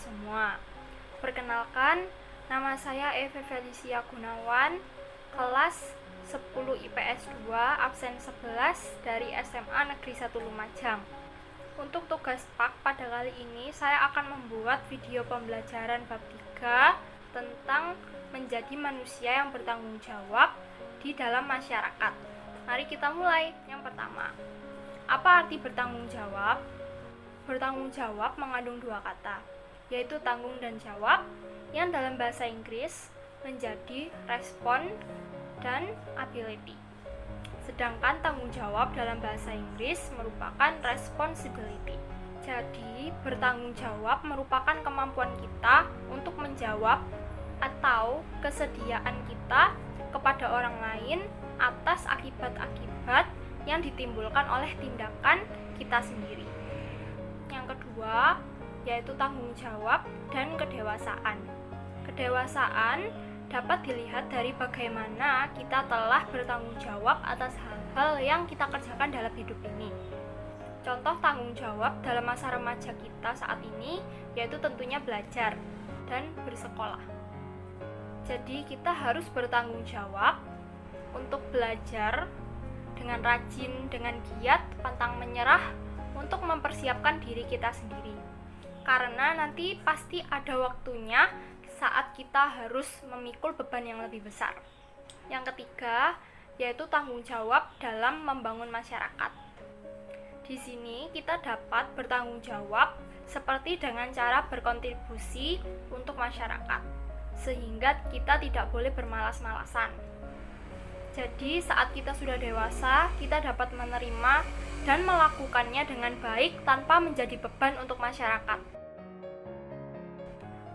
semua. Perkenalkan, nama saya Eve Felicia Gunawan, kelas 10 IPS 2, absen 11 dari SMA Negeri 1 Lumajang. Untuk tugas PAK pada kali ini, saya akan membuat video pembelajaran bab 3 tentang menjadi manusia yang bertanggung jawab di dalam masyarakat. Mari kita mulai. Yang pertama, apa arti bertanggung jawab? Bertanggung jawab mengandung dua kata, yaitu tanggung dan jawab, yang dalam bahasa Inggris menjadi respon dan ability. Sedangkan tanggung jawab dalam bahasa Inggris merupakan responsibility. Jadi, bertanggung jawab merupakan kemampuan kita untuk menjawab atau kesediaan kita kepada orang lain atas akibat-akibat yang ditimbulkan oleh tindakan kita sendiri. Yang kedua, yaitu tanggung jawab dan kedewasaan. Kedewasaan dapat dilihat dari bagaimana kita telah bertanggung jawab atas hal-hal yang kita kerjakan dalam hidup ini. Contoh tanggung jawab dalam masa remaja kita saat ini yaitu tentunya belajar dan bersekolah. Jadi kita harus bertanggung jawab untuk belajar dengan rajin, dengan giat, pantang menyerah untuk mempersiapkan diri kita sendiri. Karena nanti pasti ada waktunya saat kita harus memikul beban yang lebih besar. Yang ketiga, yaitu tanggung jawab dalam membangun masyarakat. Di sini kita dapat bertanggung jawab seperti dengan cara berkontribusi untuk masyarakat, sehingga kita tidak boleh bermalas-malasan. Jadi saat kita sudah dewasa, kita dapat menerima dan melakukannya dengan baik tanpa menjadi beban untuk masyarakat.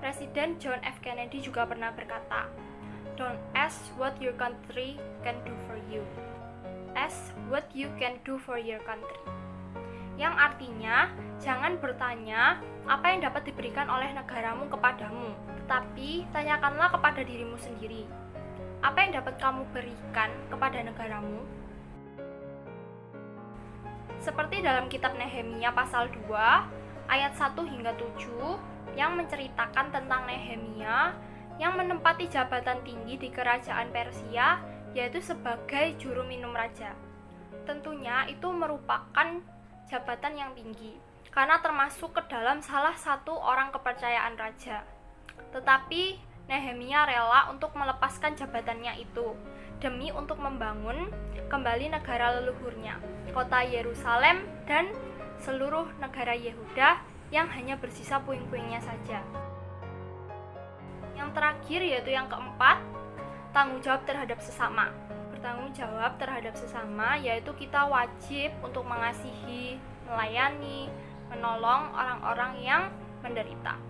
Presiden John F. Kennedy juga pernah berkata, "Don't ask what your country can do for you. Ask what you can do for your country." Yang artinya, jangan bertanya apa yang dapat diberikan oleh negaramu kepadamu, tetapi tanyakanlah kepada dirimu sendiri. Apa yang dapat kamu berikan kepada negaramu? Seperti dalam kitab Nehemia pasal 2, ayat 1 hingga 7, yang menceritakan tentang Nehemia yang menempati jabatan tinggi di kerajaan Persia, yaitu sebagai juru minum raja. Tentunya itu merupakan jabatan yang tinggi, karena termasuk ke dalam salah satu orang kepercayaan raja. Tetapi Nehemia rela untuk melepaskan jabatannya itu demi untuk membangun kembali negara leluhurnya, kota Yerusalem dan seluruh negara Yehuda yang hanya bersisa puing-puingnya saja. Yang terakhir yaitu yang keempat, tanggung jawab terhadap sesama. Bertanggung jawab terhadap sesama yaitu kita wajib untuk mengasihi, melayani, menolong orang-orang yang menderita.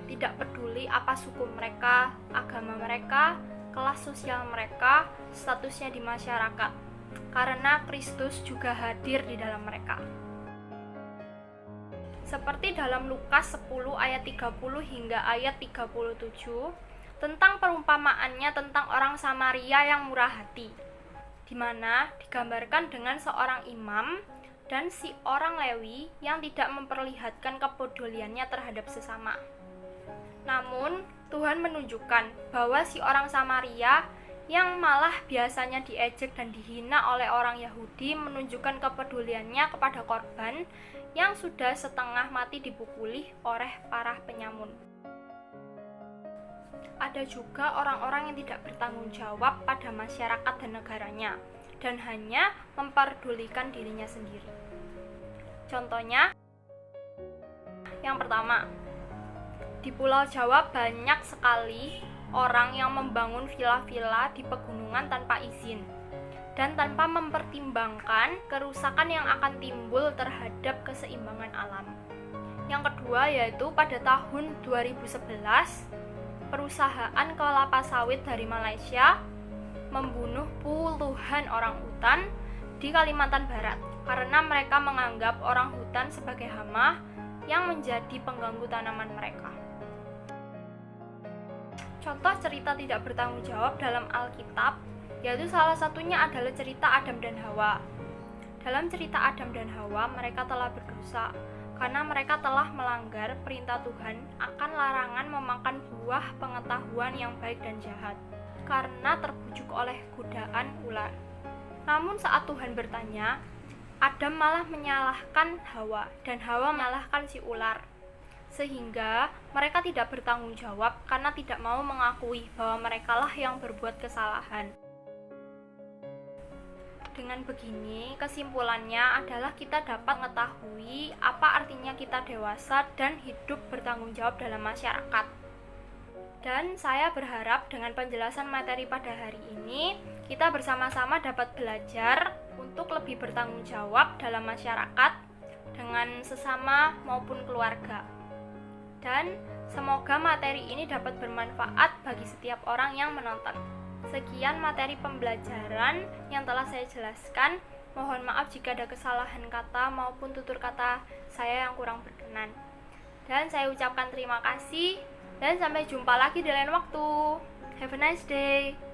Tidak peduli apa suku mereka, agama mereka, kelas sosial mereka, statusnya di masyarakat, karena Kristus juga hadir di dalam mereka. Seperti dalam Lukas 10 ayat 30 hingga ayat 37, tentang perumpamaannya tentang orang Samaria yang murah hati, di mana digambarkan dengan seorang imam dan si orang Lewi yang tidak memperlihatkan kepeduliannya terhadap sesama. Namun, Tuhan menunjukkan bahwa si orang Samaria yang malah biasanya diejek dan dihina oleh orang Yahudi menunjukkan kepeduliannya kepada korban yang sudah setengah mati dipukuli oleh para penyamun. Ada juga orang-orang yang tidak bertanggung jawab pada masyarakat dan negaranya dan hanya memperdulikan dirinya sendiri. Contohnya, yang pertama, di Pulau Jawa banyak sekali orang yang membangun villa-villa di pegunungan tanpa izin dan tanpa mempertimbangkan kerusakan yang akan timbul terhadap keseimbangan alam. Yang kedua yaitu pada tahun 2011, perusahaan kelapa sawit dari Malaysia membunuh puluhan orang hutan di Kalimantan Barat karena mereka menganggap orang hutan sebagai hama yang menjadi pengganggu tanaman mereka. Contoh cerita tidak bertanggung jawab dalam Alkitab, yaitu salah satunya adalah cerita Adam dan Hawa. Dalam cerita Adam dan Hawa, mereka telah berdosa karena mereka telah melanggar perintah Tuhan akan larangan memakan buah pengetahuan yang baik dan jahat, karena terbujuk oleh godaan ular. Namun saat Tuhan bertanya, Adam malah menyalahkan Hawa, dan Hawa menyalahkan si ular. Sehingga mereka tidak bertanggung jawab karena tidak mau mengakui bahwa merekalah yang berbuat kesalahan. Dengan begini, kesimpulannya adalah kita dapat mengetahui apa artinya kita dewasa dan hidup bertanggung jawab dalam masyarakat. Dan saya berharap dengan penjelasan materi pada hari ini, kita bersama-sama dapat belajar untuk lebih bertanggung jawab dalam masyarakat dengan sesama maupun keluarga. Dan semoga materi ini dapat bermanfaat bagi setiap orang yang menonton. Sekian materi pembelajaran yang telah saya jelaskan. Mohon maaf jika ada kesalahan kata maupun tutur kata saya yang kurang berkenan. Dan saya ucapkan terima kasih dan sampai jumpa lagi di lain waktu. Have a nice day.